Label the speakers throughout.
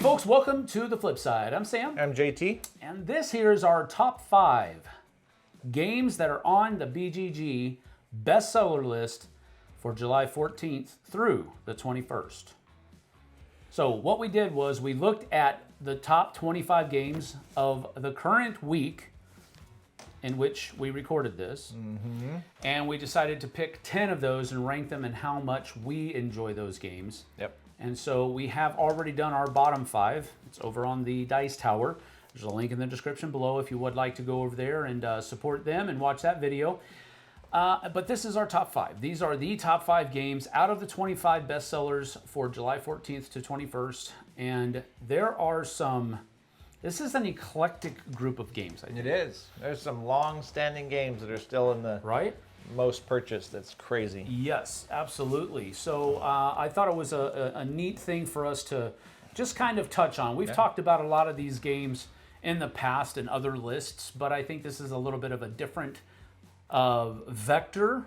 Speaker 1: folks, welcome to the Flipside. I'm Sam.
Speaker 2: I'm JT.
Speaker 1: And this here is our top 5 games that are on the BGG bestseller list for July 14th through the 21st. So what we did was we looked at the top 25 games of the current week in which we recorded this. And we decided to pick 10 of those and rank them and how much we enjoy those games.
Speaker 2: Yep.
Speaker 1: And so we have already done our bottom 5. It's over on the Dice Tower. There's a link in the description below if you would like to go over there and support them and watch that video. But this is our top 5. These are the top 5 games out of the 25 bestsellers for July 14th to 21st. And there are some... This is an eclectic group of games, I think.
Speaker 2: It is. There's some long-standing games that are still in the most purchased. That's crazy.
Speaker 1: Yes, absolutely. So I thought it was a neat thing for us to just kind of touch on. We've talked about a lot of these games in the past in other lists, but I think this is a little bit of a different vector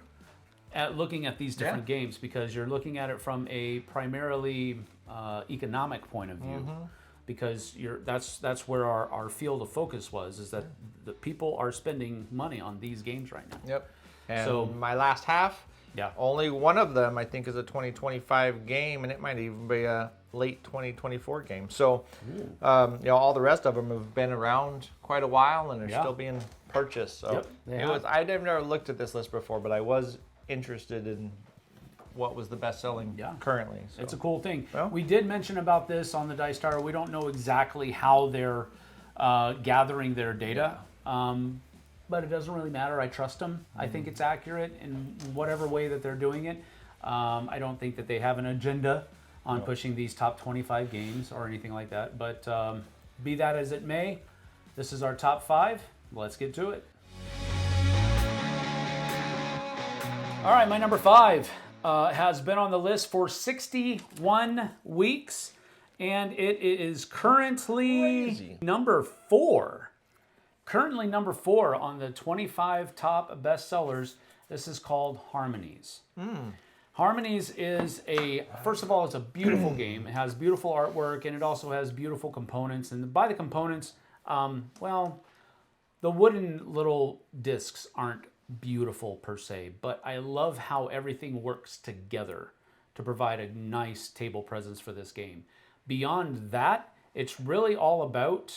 Speaker 1: at looking at these different games, because you're looking at it from a primarily economic point of view. Because that's where our field of focus was, is that the people are spending money on these games right now.
Speaker 2: Yep. And
Speaker 1: so
Speaker 2: my last half, only one of them I think is a 2025 game, and it might even be a late 2024 game. So, all the rest of them have been around quite a while, and they're still being purchased. So I'd never looked at this list before, but I was interested in what was the best-selling currently. So.
Speaker 1: It's a cool thing.
Speaker 2: Well,
Speaker 1: we did mention about this on the Dice Tower. We don't know exactly how they're gathering their data, but it doesn't really matter. I trust them. I think it's accurate in whatever way that they're doing it. I don't think that they have an agenda on pushing these top 25 games or anything like that. But be that as it may, this is our top 5. Let's get to it. All right, my number 5. Has been on the list for 61 weeks, and it is currently number 4. Currently number 4 on the 25 top bestsellers. This is called Harmonies. Harmonies is first of all, it's a beautiful game. It has beautiful artwork, and it also has beautiful components. And by the components, the wooden little discs aren't beautiful per se, but I love how everything works together to provide a nice table presence for this game. Beyond that, it's really all about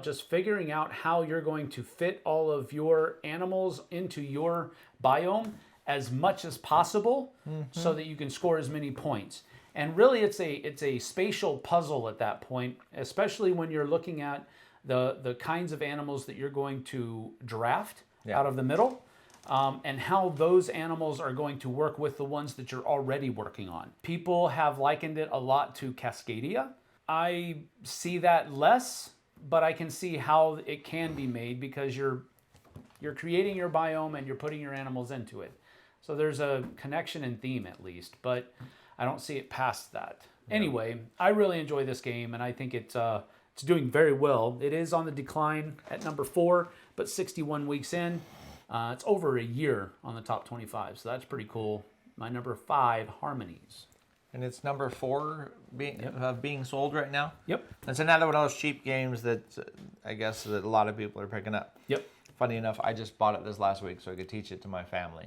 Speaker 1: just figuring out how you're going to fit all of your animals into your biome as much as possible, so that you can score as many points. And really, it's a spatial puzzle at that point, especially when you're looking at the kinds of animals that you're going to draft out of the middle, and how those animals are going to work with the ones that you're already working on. People have likened it a lot to Cascadia. I see that less, but I can see how it can be made, because you're creating your biome and you're putting your animals into it. So there's a connection and theme at least, but I don't see it past that. Anyway, I really enjoy this game, and I think it's doing very well. It is on the decline at number 4, but 61 weeks in. It's over a year on the top 25, so that's pretty cool. My number 5, Harmonies.
Speaker 2: And it's number 4 being sold right now? Yep. It's another one of those cheap games that I guess that a lot of people are picking up.
Speaker 1: Yep.
Speaker 2: Funny enough, I just bought it this last week so I could teach it to my family.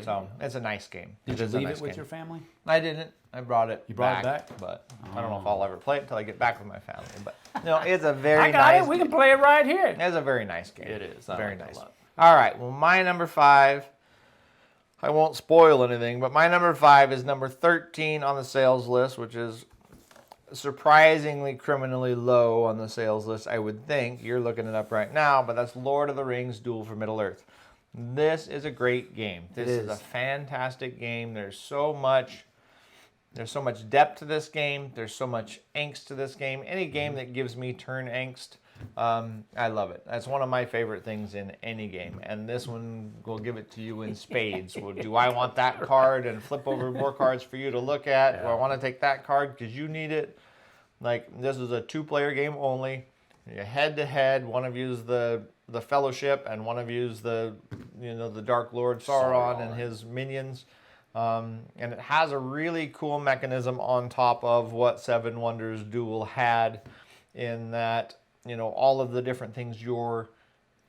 Speaker 2: So it's a nice game.
Speaker 1: Did you leave it with your family?
Speaker 2: I didn't. I brought it.
Speaker 1: You brought it back?
Speaker 2: But I don't know if I'll ever play it until I get back with my family. But it's a very nice.
Speaker 1: We can play it right here.
Speaker 2: It's a very nice game.
Speaker 1: It is.
Speaker 2: Very nice. All right. Well, my number 5. I won't spoil anything, but my number 5 is number 13 on the sales list, which is surprisingly criminally low on the sales list, I would think. You're looking it up right now, but that's Lord of the Rings Duel for Middle-earth. This is a great game. This is a fantastic game. There's so much depth to this game. There's so much angst to this game. Any game that gives me turn angst, I love it. That's one of my favorite things in any game. And this one will give it to you in spades. Well, do I want that card and flip over more cards for you to look at? Do I want to take that card because you need it? Like, this is a 2-player game only. Head-to-head, one of you is the Fellowship, and one of you is the Dark Lord Sauron and his minions. And it has a really cool mechanism on top of what Seven Wonders Duel had, in that, you know, all of the different things you're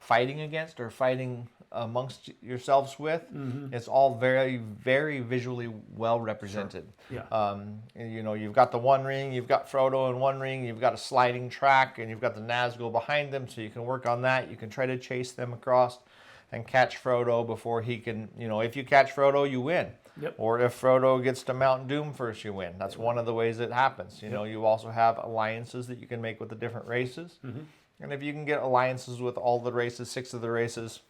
Speaker 2: fighting against or fighting amongst yourselves with, it's all very, very visually well represented.
Speaker 1: Sure. Yeah.
Speaker 2: You know, you've got the One Ring, you've got Frodo in one ring, you've got a sliding track, and you've got the Nazgul behind them, so you can work on that. You can try to chase them across and catch Frodo before he can, you know, if you catch Frodo, you win.
Speaker 1: Yep.
Speaker 2: Or if Frodo gets to Mount Doom first, you win. That's one of the ways it happens. You know, you also have alliances that you can make with the different races. And if you can get alliances with all the races, 6 of the races,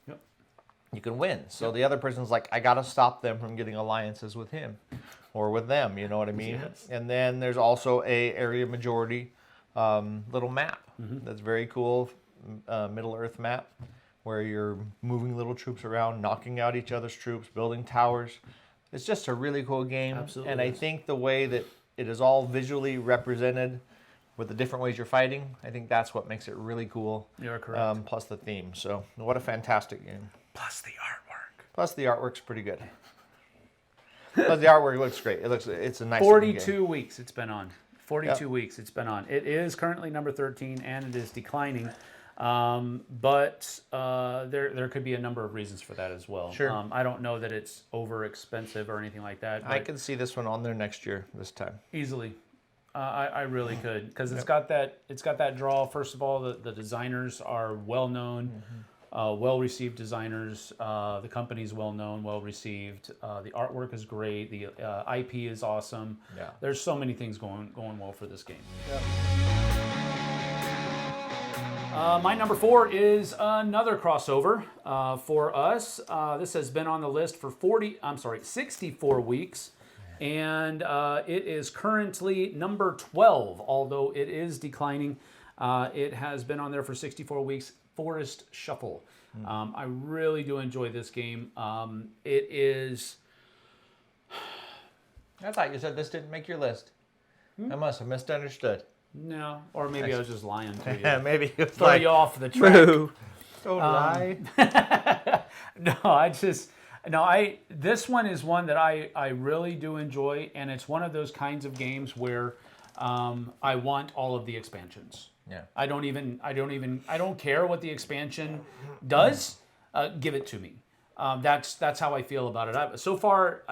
Speaker 2: you can win. So the other person's like, I got to stop them from getting alliances with him or with them. You know what I mean?
Speaker 1: Yes.
Speaker 2: And then there's also a area majority little map that's very cool, Middle Earth map, where you're moving little troops around, knocking out each other's troops, building towers. It's just a really cool game.
Speaker 1: Absolutely
Speaker 2: And I think the way that it is all visually represented with the different ways you're fighting, I think that's what makes it really cool.
Speaker 1: You're correct.
Speaker 2: Plus the theme. So what a fantastic game.
Speaker 1: Plus the artwork.
Speaker 2: Plus the artwork's pretty good. Plus the artwork looks great. It's a nice
Speaker 1: 42 weeks it's been on. 42 weeks it's been on. It is currently number 13 and it is declining. But there could be a number of reasons for that as well.
Speaker 2: Sure.
Speaker 1: I don't know that it's over expensive or anything like that.
Speaker 2: I can see this one on there next year, this time.
Speaker 1: Easily. I really could, because it's got that draw. First of all, the designers are well known, well received designers. The company's well known, well received. The artwork is great. The IP is awesome.
Speaker 2: Yeah.
Speaker 1: There's so many things going well for this game. My number 4 is another crossover for us. This has been on the list for 64 weeks. And it is currently number 12, although it is declining. It has been on there for 64 weeks. Forest Shuffle. I really do enjoy this game. It is...
Speaker 2: I thought you said this didn't make your list. I must have misunderstood.
Speaker 1: No, or maybe I was just lying to you.
Speaker 2: Yeah, maybe it was
Speaker 1: Throw
Speaker 2: like,
Speaker 1: you off the track.
Speaker 2: Don't lie.
Speaker 1: This one is one that I really do enjoy, and it's one of those kinds of games where I want all of the expansions.
Speaker 2: Yeah.
Speaker 1: I don't care what the expansion does. Give it to me. That's how I feel about it. So far,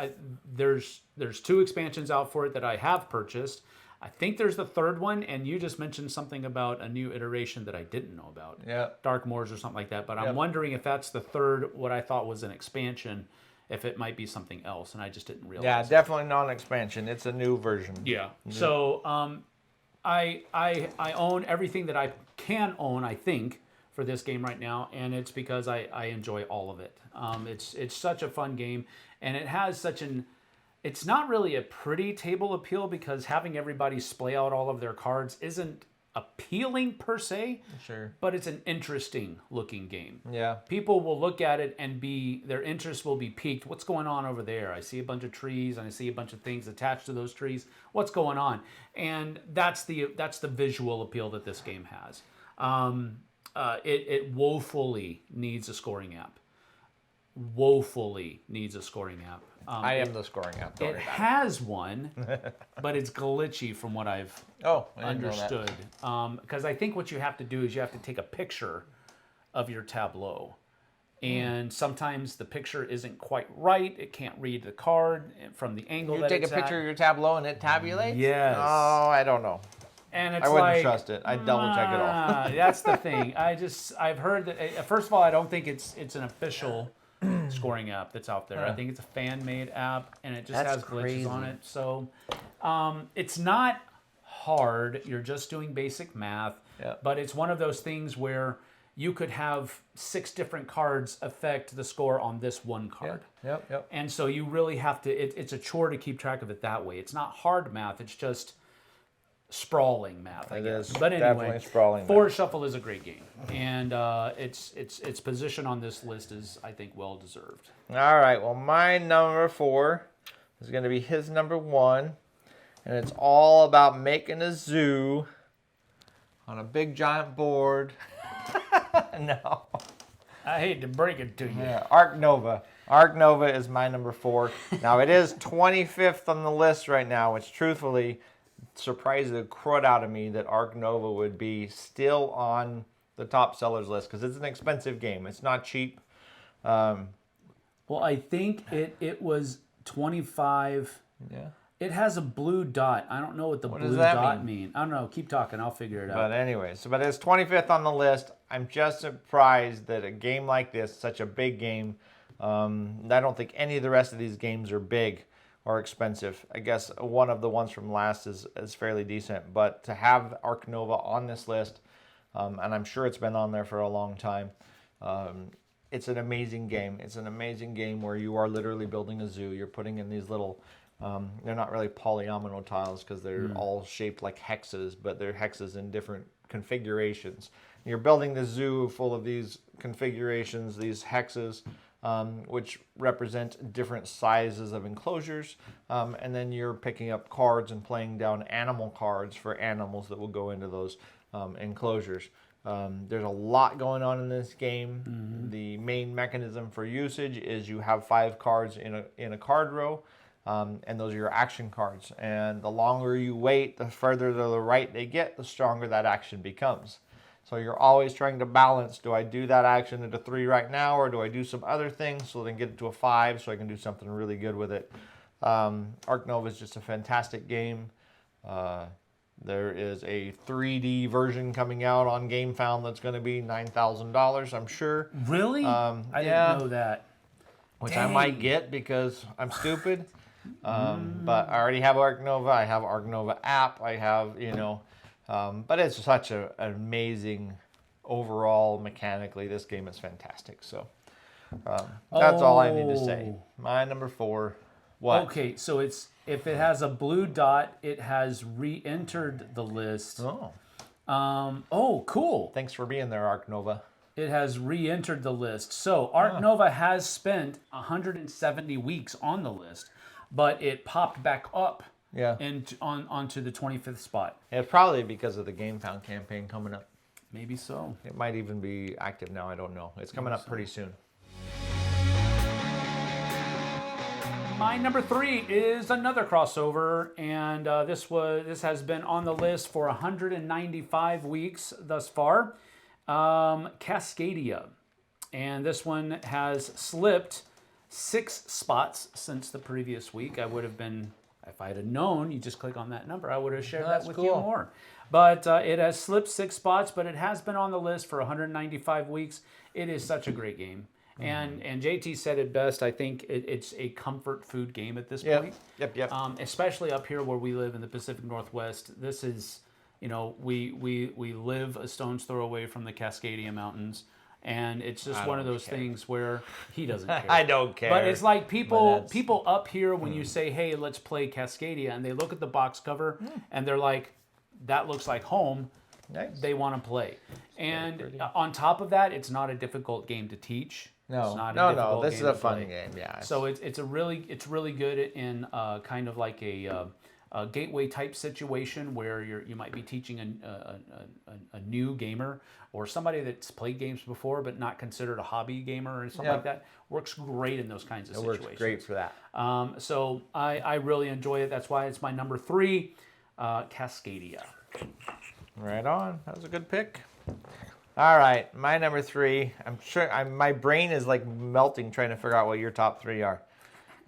Speaker 1: there's 2 expansions out for it that I have purchased. I think there's the 3rd one, and you just mentioned something about a new iteration that I didn't know about.
Speaker 2: Yeah.
Speaker 1: Dark Moors or something like that. But I'm wondering if that's the 3rd, what I thought was an expansion, if it might be something else, and I just didn't realize.
Speaker 2: Yeah, definitely not an expansion. It's a new version.
Speaker 1: Yeah. So I own everything that I can own, I think, for this game right now, and it's because I enjoy all of it. It's such a fun game, and it has such an... It's not really a pretty table appeal, because having everybody splay out all of their cards isn't appealing per se.
Speaker 2: Sure.
Speaker 1: But it's an interesting looking game.
Speaker 2: Yeah.
Speaker 1: People will look at it and their interest will be piqued. What's going on over there? I see a bunch of trees and I see a bunch of things attached to those trees. What's going on? And that's the visual appeal that this game has. It woefully needs a scoring app. Woefully needs a scoring app.
Speaker 2: I am the scoring app.
Speaker 1: It has one, but it's glitchy from what I've understood. Because I think what you have to do is you have to take a picture of your tableau. And sometimes the picture isn't quite right. It can't read the card from the angle that it's at.
Speaker 2: You take a picture of your tableau and it tabulates?
Speaker 1: Yes.
Speaker 2: Oh, I don't know.
Speaker 1: And it's
Speaker 2: I wouldn't trust it. I'd double check it all.
Speaker 1: That's the thing. I've heard that, first of all, I don't think it's an official scoring app that's out there. I think it's a fan-made app, and it just has glitches on it. So it's not hard. You're just doing basic math.
Speaker 2: Yep.
Speaker 1: But it's one of those things where you could have 6 different cards affect the score on this one card.
Speaker 2: Yep.
Speaker 1: And so you really have to, it's a chore to keep track of it that way. It's not hard math. It's just sprawling math, I guess. But anyway, Forest Shuffle is a great game, and its position on this list is, I think, well deserved.
Speaker 2: All right. Well, my number 4 is going to be his number 1, and it's all about making a zoo on a big giant board. No.
Speaker 1: I hate to break it to you.
Speaker 2: Yeah, Ark Nova. Ark Nova is my number 4. Now, it is 25th on the list right now, which truthfully surprised the crud out of me that Ark Nova would be still on the top sellers list because it's an expensive game. It's not cheap.
Speaker 1: Well, I think it was 25.
Speaker 2: Yeah.
Speaker 1: It has a blue dot. I don't know what the blue dot mean. I don't know. Keep talking. I'll figure it out.
Speaker 2: But anyways, but it's 25th on the list. I'm just surprised that a game like this, such a big game, I don't think any of the rest of these games are big or expensive. I guess one of the ones from last is fairly decent. But to have Ark Nova on this list, and I'm sure it's been on there for a long time, it's an amazing game. It's an amazing game where you are literally building a zoo. You're putting in these little... they're not really polyomino tiles because they're all shaped like hexes, but they're hexes in different configurations. You're building the zoo full of these configurations, these hexes, which represent different sizes of enclosures. And then you're picking up cards and playing down animal cards for animals that will go into those enclosures. There's a lot going on in this game. The main mechanism for usage is you have 5 cards in a card row. And those are your action cards. And the longer you wait, the further to the right they get, the stronger that action becomes. So you're always trying to balance, do I do that action at a 3 right now, or do I do some other things so then get it to a 5 so I can do something really good with it. Ark Nova is just a fantastic game. There is a 3D version coming out on GameFound that's going to be $9,000, I'm sure.
Speaker 1: Really? I didn't know that.
Speaker 2: Which
Speaker 1: Dang.
Speaker 2: I might get because I'm stupid. But I already have Ark Nova. I have Ark Nova app. I have, but it's such an amazing overall mechanically. This game is fantastic. So that's all I need to say. My number 4. What?
Speaker 1: Okay, so if it has a blue dot, it has re-entered the list. Cool.
Speaker 2: Thanks for being there, Ark Nova.
Speaker 1: It has re-entered the list. So Ark Nova has spent 170 weeks on the list, but it popped back up onto the 25th spot.
Speaker 2: It's probably because of the GameFound campaign coming up.
Speaker 1: Maybe so.
Speaker 2: It might even be active now. I don't know. It's coming up pretty soon.
Speaker 1: My number 3 is another crossover, and this has been on the list for 195 weeks thus far. Cascadia, and this one has slipped 6 spots since the previous week. I would have been, if I had known, you just click on that number, I would have shared that with you more. But it has slipped 6 spots, but it has been on the list for 195 weeks. It is such a great game. And JT said it best. I think it's a comfort food game at this point.
Speaker 2: Yep.
Speaker 1: Especially up here where we live in the Pacific Northwest. This is, we live a stone's throw away from the Cascadia Mountains, and it's just one of those things where he doesn't care.
Speaker 2: I don't care.
Speaker 1: But it's like people up here, when you say, "Hey, let's play Cascadia," and they look at the box cover and they're like, "That looks like home."
Speaker 2: Nice.
Speaker 1: They want to play. And on top of that, it's not a difficult game to teach.
Speaker 2: No. This is a fun game. Yeah.
Speaker 1: So it's really good in kind of like a gateway type situation where you might be teaching a new gamer or somebody that's played games before but not considered a hobby gamer or something like that. Works great in those kinds of situations.
Speaker 2: Works great for that.
Speaker 1: So I really enjoy it. That's why it's my number 3, Cascadia.
Speaker 2: Right on. That was a good pick. All right, my number 3. I'm sure my brain is like melting trying to figure out what your top 3 are.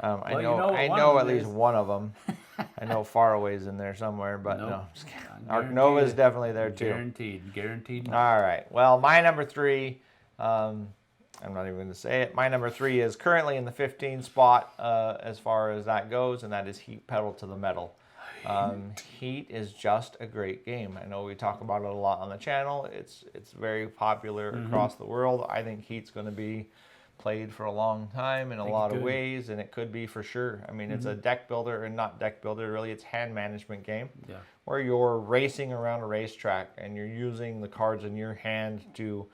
Speaker 2: I know at least one of them. I know Faraway's in there somewhere, but no. Ark Nova is definitely there too.
Speaker 1: Guaranteed.
Speaker 2: All right. Well, my number 3. I'm not even going to say it. My number 3 is currently in the 15 spot as far as that goes, and that is Heat Pedal to the Metal. Heat is just a great game. I know we talk about it a lot on the channel. It's very popular across the world. I think Heat's going to be played for a long time in a lot of ways, and it could be for sure. I mean, it's a deck builder, and not deck builder, really. It's hand management game where you're racing around a racetrack, and you're using the cards in your hand to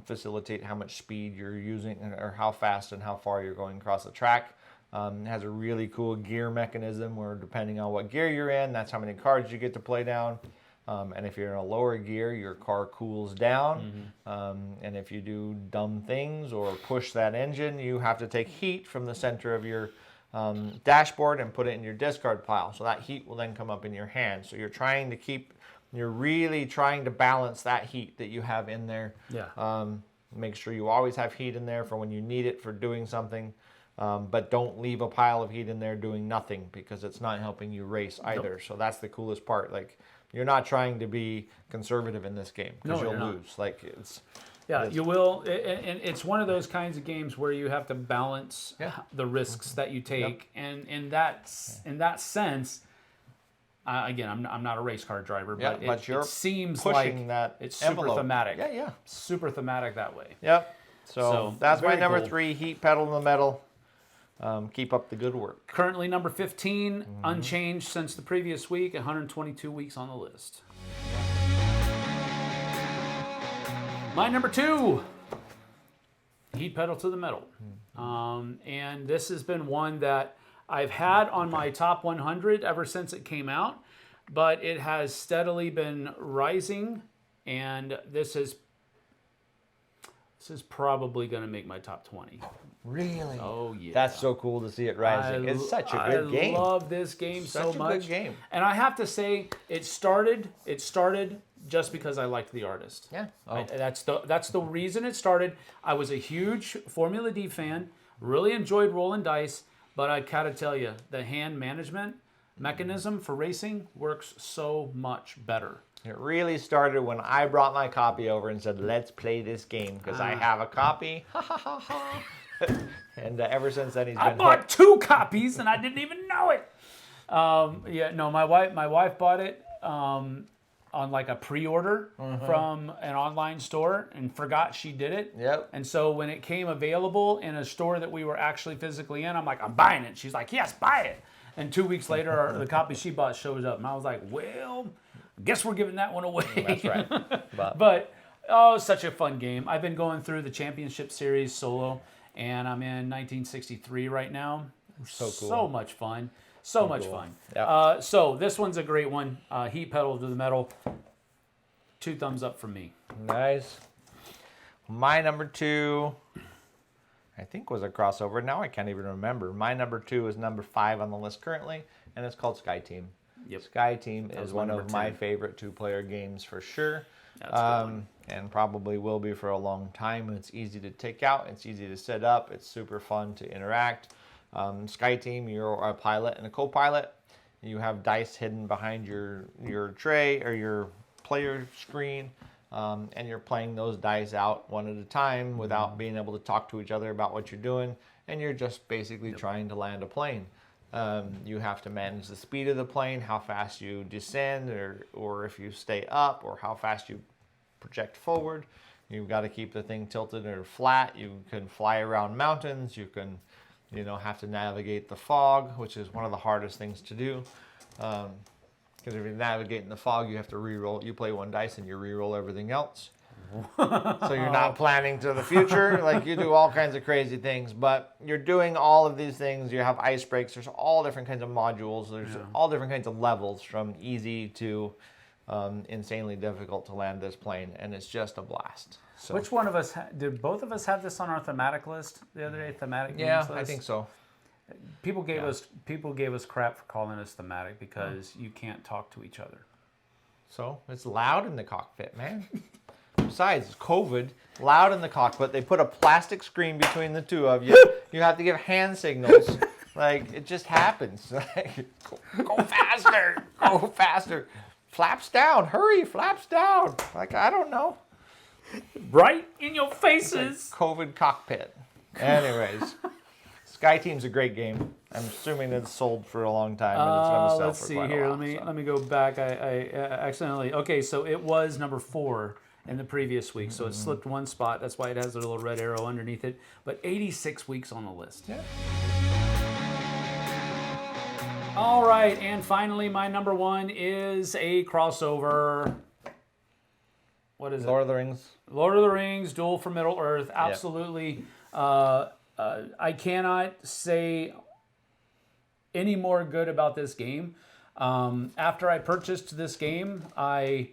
Speaker 2: facilitate how much speed you're using or how fast and how far you're going across the track. It has a really cool gear mechanism where depending on what gear you're in, that's how many cards you get to play down. And if you're in a lower gear, your car cools down. And if you do dumb things or push that engine, you have to take heat from the center of your dashboard and put it in your discard pile. So that heat will then come up in your hand. So you're really trying to balance that heat that you have in there.
Speaker 1: Yeah.
Speaker 2: Make sure you always have heat in there for when you need it for doing something. But don't leave a pile of heat in there doing nothing, because it's not helping you race either. So that's the coolest part. Like, you're not trying to be conservative in this game, because you'll lose. Like,
Speaker 1: you will, and it's one of those kinds of games where you have to balance the risks that you take, and in that sense, again, I'm not a race car driver, but it seems like
Speaker 2: that
Speaker 1: it's
Speaker 2: envelope.
Speaker 1: super thematic.
Speaker 2: Yeah,
Speaker 1: super thematic that way.
Speaker 2: Yep. So that's my number
Speaker 1: cool.
Speaker 2: 3, heat pedal to the metal. Keep up the good work.
Speaker 1: Currently number 15, unchanged since the previous week, 122 weeks on the list. My number 2, heat pedal to the metal. And this has been one that I've had on my top 100 ever since it came out, but it has steadily been rising, and this is probably going to make my top 20.
Speaker 2: Really?
Speaker 1: Oh, yeah.
Speaker 2: That's so cool to see it rising. It's such a good game.
Speaker 1: I love this game so much.
Speaker 2: Such a good game.
Speaker 1: And I have to say, it started just because I liked the artist.
Speaker 2: Yeah.
Speaker 1: That's the reason it started. I was a huge Formula D fan, really enjoyed rolling dice, but I gotta tell you, the hand management mechanism for racing works so much better.
Speaker 2: It really started when I brought my copy over and said, let's play this game, because I have a copy. And ever since then,
Speaker 1: I bought 2 copies and I didn't even know it. My wife bought it on like a pre-order from an online store and forgot she did it.
Speaker 2: Yep.
Speaker 1: And so when it came available in a store that we were actually physically in, I'm like, I'm buying it. She's like, yes, buy it. And 2 weeks later, the copy she bought shows up. And I was like, well, guess we're giving that one away.
Speaker 2: That's right.
Speaker 1: But, such a fun game. I've been going through the championship series solo, and I'm in 1963 right now.
Speaker 2: So cool.
Speaker 1: So much fun. So much fun.
Speaker 2: Yeah.
Speaker 1: So this one's a great one. Heat pedal to the metal. 2 thumbs up from me.
Speaker 2: Nice. My number 2, I think, was a crossover. Now I can't even remember. My number 2 is number 5 on the list currently, and it's called Sky Team.
Speaker 1: Yep.
Speaker 2: Sky Team is one of my favorite 2-player games for sure. And probably will be for a long time. It's easy to take out. It's easy to set up. It's super fun to interact. Sky Team, you're a pilot and a co-pilot. You have dice hidden behind your tray or your player screen, and you're playing those dice out one at a time without being able to talk to each other about what you're doing, and you're just basically trying to land a plane. You have to manage the speed of the plane, how fast you descend, or if you stay up, or how fast you project forward. You've got to keep the thing tilted or flat. You can fly around mountains. You can, have to navigate the fog, which is one of the hardest things to do. Because if you're navigating the fog, you have to re-roll. You play 1 dice and you re-roll everything else. So you're not planning to the future. Like, you do all kinds of crazy things, but you're doing all of these things. You have ice breaks. There's all different kinds of modules. There's all different kinds of levels, from easy to insanely difficult to land this plane, and it's just a blast. So,
Speaker 1: which one of us did both of us have this on our thematic list the other day? Thematic games list?
Speaker 2: I think so.
Speaker 1: People gave us crap for calling us thematic because you can't talk to each other.
Speaker 2: So it's loud in the cockpit, man. Besides, it's COVID, loud in the cockpit. They put a plastic screen between the two of you. You have to give hand signals. Like, it just happens. Like, go faster, go faster. Flaps down, hurry, flaps down. Like, I don't know.
Speaker 1: Right in your faces.
Speaker 2: COVID cockpit. Anyways, Sky Team's a great game. I'm assuming it's sold for a long time, and it's going to sell
Speaker 1: let's
Speaker 2: for
Speaker 1: see
Speaker 2: quite
Speaker 1: here.
Speaker 2: a while.
Speaker 1: Let me go back. I accidentally. Okay, so it was number 4 in the previous week, so it slipped 1 spot. That's why it has a little red arrow underneath it. But 86 weeks on the list.
Speaker 2: Yeah.
Speaker 1: All right, and finally, my number 1 is a crossover. What is it?
Speaker 2: Lord of the Rings.
Speaker 1: Lord of the Rings, Duel for Middle Earth. Absolutely. I cannot say any more good about this game. After I purchased this game, I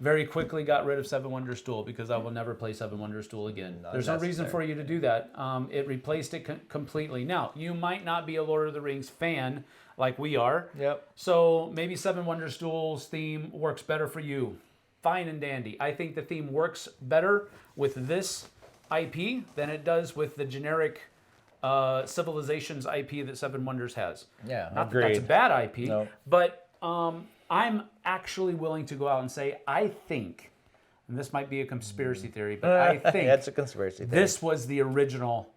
Speaker 1: very quickly got rid of Seven Wonders Duel because I will never play Seven Wonders Duel again. There's no reason for you to do that. It replaced it completely. Now, you might not be a Lord of the Rings fan like we are.
Speaker 2: Yep.
Speaker 1: So maybe Seven Wonders Duel's theme works better for you. Fine and dandy. I think the theme works better with this IP than it does with the generic Civilizations IP that Seven Wonders has.
Speaker 2: Yeah,
Speaker 1: Not
Speaker 2: agreed.
Speaker 1: that that's a bad IP,
Speaker 2: No.
Speaker 1: but I'm actually willing to go out and say I think, and this might be a conspiracy theory, but I think
Speaker 2: That's a conspiracy theory.
Speaker 1: this was the original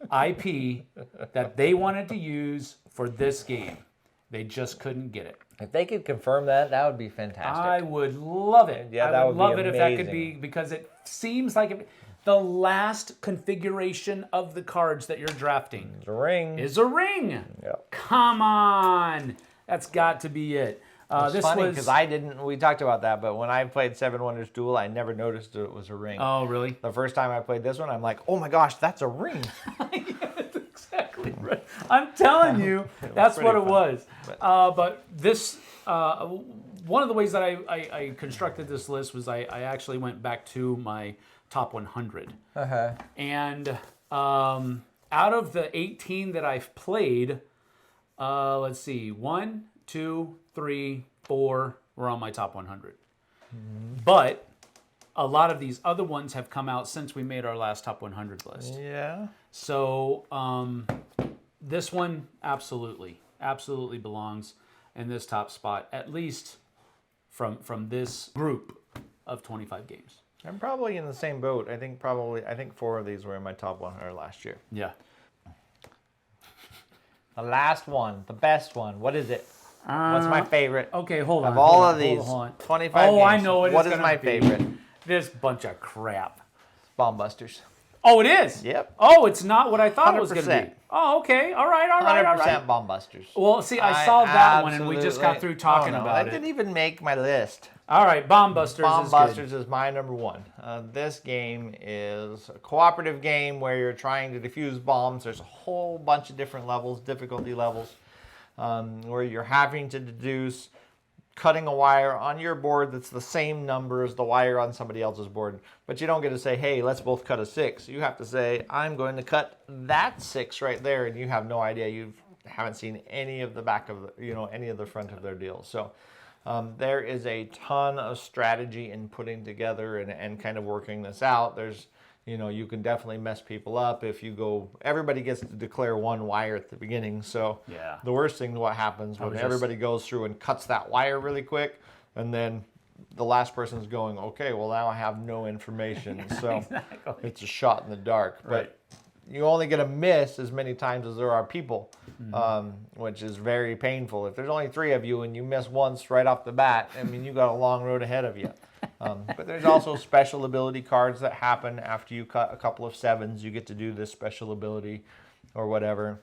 Speaker 1: IP that they wanted to use for this game. They just couldn't get it.
Speaker 2: If they could confirm that, that would be fantastic.
Speaker 1: I would love it.
Speaker 2: Yeah,
Speaker 1: I
Speaker 2: that
Speaker 1: would
Speaker 2: would be
Speaker 1: love it if that could
Speaker 2: amazing.
Speaker 1: be, because it seems like the last configuration of the cards that you're drafting
Speaker 2: It's a ring.
Speaker 1: is a ring.
Speaker 2: Yep.
Speaker 1: Come on. That's got to be it.
Speaker 2: It's
Speaker 1: This
Speaker 2: funny
Speaker 1: was
Speaker 2: because I didn't. We talked about that, but when I played Seven Wonders Duel, I never noticed it was a ring.
Speaker 1: Oh, really?
Speaker 2: The first time I played this one, I'm like, oh my gosh, that's a ring.
Speaker 1: That's exactly right. I'm telling you, that's what it was. But this, one of the ways that I constructed this list was I actually went back to my top 100.
Speaker 2: Uh-huh.
Speaker 1: And out of the 18 that I've played, let's see, 1, 2, 3, 4 were on my top 100. But a lot of these other ones have come out since we made our last top 100 list.
Speaker 2: Yeah.
Speaker 1: So this one absolutely belongs in this top spot, at least from this group of 25 games.
Speaker 2: I'm probably in the same boat. I think 4 of these were in my top 100 last year.
Speaker 1: Yeah.
Speaker 2: The last one, the best one. What is it? What's my favorite?
Speaker 1: Okay, hold on.
Speaker 2: Of all
Speaker 1: hold
Speaker 2: of
Speaker 1: on,
Speaker 2: these,
Speaker 1: hold on.
Speaker 2: 25
Speaker 1: Oh,
Speaker 2: games.
Speaker 1: I know it.
Speaker 2: What
Speaker 1: it's
Speaker 2: is
Speaker 1: gonna
Speaker 2: my
Speaker 1: be.
Speaker 2: favorite?
Speaker 1: This bunch of crap.
Speaker 2: Bomb Busters.
Speaker 1: Oh, it is?
Speaker 2: Yep.
Speaker 1: Oh, it's not what I thought it was going to
Speaker 2: 100%.
Speaker 1: be. Oh, okay. All right.
Speaker 2: 100% Bomb Busters.
Speaker 1: Well, see, I saw that one, and we just got
Speaker 2: absolutely-
Speaker 1: through talking
Speaker 2: oh, no,
Speaker 1: about
Speaker 2: that
Speaker 1: it.
Speaker 2: didn't even make my list.
Speaker 1: All right, Bomb Busters
Speaker 2: Bomb
Speaker 1: is
Speaker 2: Busters
Speaker 1: good.
Speaker 2: is my number one. This game is a cooperative game where you're trying to defuse bombs. There's a whole bunch of different levels, difficulty levels, where you're having to deduce cutting a wire on your board that's the same number as the wire on somebody else's board. But you don't get to say, hey, let's both cut a 6. You have to say, I'm going to cut that 6 right there, and you have no idea. You haven't seen any of the back of any of the front of their deal. So there is a ton of strategy in putting together and kind of working this out. There's, you can definitely mess people up if you go, everybody gets to declare one wire at the beginning. So
Speaker 1: Yeah.
Speaker 2: the worst thing what happens when everybody goes through and cuts that wire really quick, and then the last person's going, okay, well now I have no information. So
Speaker 1: Exactly.
Speaker 2: it's a shot in the dark.
Speaker 1: Right.
Speaker 2: But you only get a miss as many times as there are people, which is very painful. If there's only 3 of you and you miss once right off the bat, I mean, you got a long road ahead of you. But there's also special ability cards that happen after you cut a couple of 7s. You get to do this special ability or whatever.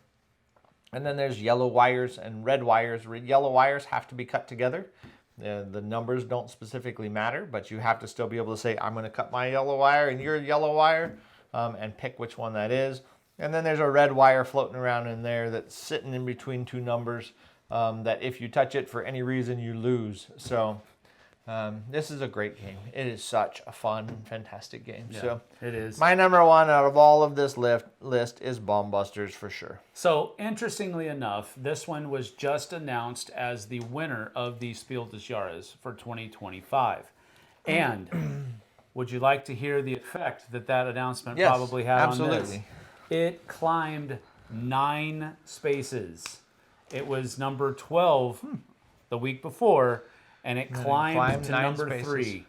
Speaker 2: And then there's yellow wires and red wires. Yellow wires have to be cut together. The numbers don't specifically matter, but you have to still be able to say, I'm going to cut my yellow wire and your yellow wire, and pick which one that is. And then there's a red wire floating around in there that's sitting in between 2 numbers that if you touch it for any reason, you lose. So this is a great game. It is such a fun, fantastic game.
Speaker 1: Yeah,
Speaker 2: So
Speaker 1: it is.
Speaker 2: my number one out of all of this list is Bomb Busters for sure.
Speaker 1: So, interestingly enough, this one was just announced as the winner of the Spiel des Jahres for 2025. And would you like to hear the effect that announcement
Speaker 2: Yes,
Speaker 1: probably had on
Speaker 2: absolutely.
Speaker 1: this? It climbed 9 spaces. It was number 12 the week before, and it climbed to
Speaker 2: 9
Speaker 1: number
Speaker 2: spaces.
Speaker 1: 3.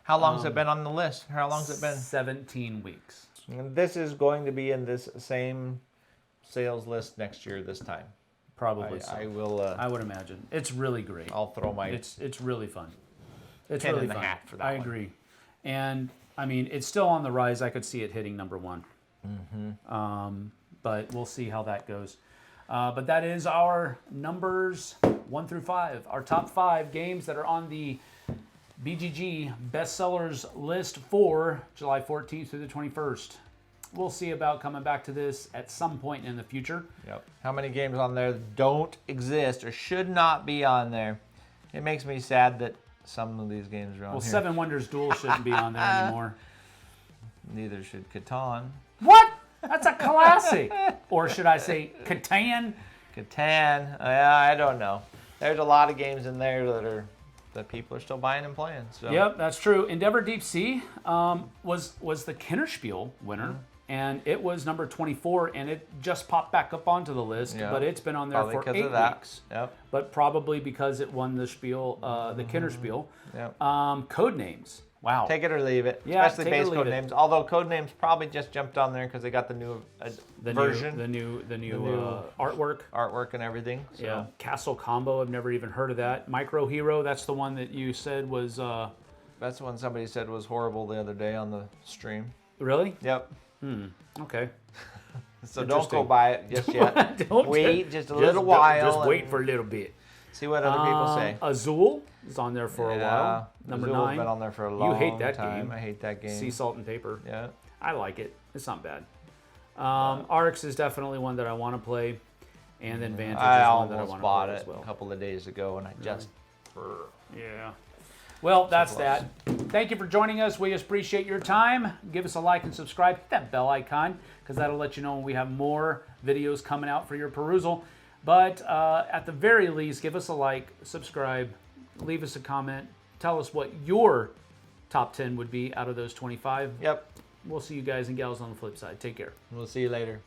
Speaker 2: How long has it been on the list? How long has it been?
Speaker 1: 17 weeks.
Speaker 2: And this is going to be in this same sales list next year this time.
Speaker 1: Probably so.
Speaker 2: I will.
Speaker 1: I would imagine. It's really great.
Speaker 2: I'll throw my
Speaker 1: It's really fun. It's
Speaker 2: pen
Speaker 1: really
Speaker 2: in the
Speaker 1: fun.
Speaker 2: hat for that
Speaker 1: I
Speaker 2: one.
Speaker 1: agree. And I mean, it's still on the rise. I could see it hitting number 1. But we'll see how that goes. But that is our numbers 1 through 5. Our top 5 games that are on the BGG Bestsellers list for July 14th through the 21st. we'll see about coming back to this at some point in the future.
Speaker 2: Yep. How many games on there don't exist or should not be on there? It makes me sad that some of these games are on
Speaker 1: Well,
Speaker 2: here.
Speaker 1: Seven Wonders Duel shouldn't be on there anymore.
Speaker 2: Neither should Catan.
Speaker 1: What? That's a classic. Or should I say Catan?
Speaker 2: Catan. Yeah, I don't know. There's a lot of games in there that people are still buying and playing. So.
Speaker 1: Yep, that's true. Endeavor Deep Sea was the Kennerspiel winner, and it was number 24, and it just popped back up onto the list, but it's been on there
Speaker 2: Probably
Speaker 1: for
Speaker 2: 'cause
Speaker 1: 8
Speaker 2: of that.
Speaker 1: weeks.
Speaker 2: Yep.
Speaker 1: But probably because it won the Spiel, the Kennerspiel.
Speaker 2: Yep.
Speaker 1: Codenames. Wow.
Speaker 2: Take it or leave it,
Speaker 1: Yeah,
Speaker 2: especially
Speaker 1: take it or
Speaker 2: base
Speaker 1: leave
Speaker 2: code
Speaker 1: it.
Speaker 2: names. Although Codenames probably just jumped on there because they got the new version,
Speaker 1: the new artwork.
Speaker 2: artwork and everything. So.
Speaker 1: Yeah. Castle Combo. I've never even heard of that. Micro Hero. That's the one that you said was.
Speaker 2: That's the one somebody said was horrible the other day on the stream.
Speaker 1: Really?
Speaker 2: Yep.
Speaker 1: Okay.
Speaker 2: So don't go buy it just yet. Wait just a little while.
Speaker 1: Just wait for a little bit.
Speaker 2: See what other people say.
Speaker 1: Azul is on there for a while. Number
Speaker 2: Azul's
Speaker 1: 9.
Speaker 2: been on there for a long
Speaker 1: You hate that
Speaker 2: time.
Speaker 1: game.
Speaker 2: I hate that game.
Speaker 1: Sea Salt and Paper.
Speaker 2: Yeah.
Speaker 1: I like it. It's not bad. Arx is definitely one that I want to play. And then Vantage
Speaker 2: I
Speaker 1: is one that I
Speaker 2: almost
Speaker 1: want
Speaker 2: bought
Speaker 1: to play
Speaker 2: it
Speaker 1: as well.
Speaker 2: a couple of days ago, and I just.
Speaker 1: Yeah. Well, that's that. Thank you for joining us. We appreciate your time. Give us a like and subscribe. Hit that bell icon because that'll let you know when we have more videos coming out for your perusal. But at the very least, give us a like, subscribe, leave us a comment. Tell us what your top 10 would be out of those 25.
Speaker 2: Yep.
Speaker 1: We'll see you guys and gals on the flip side. Take care.
Speaker 2: We'll see you later.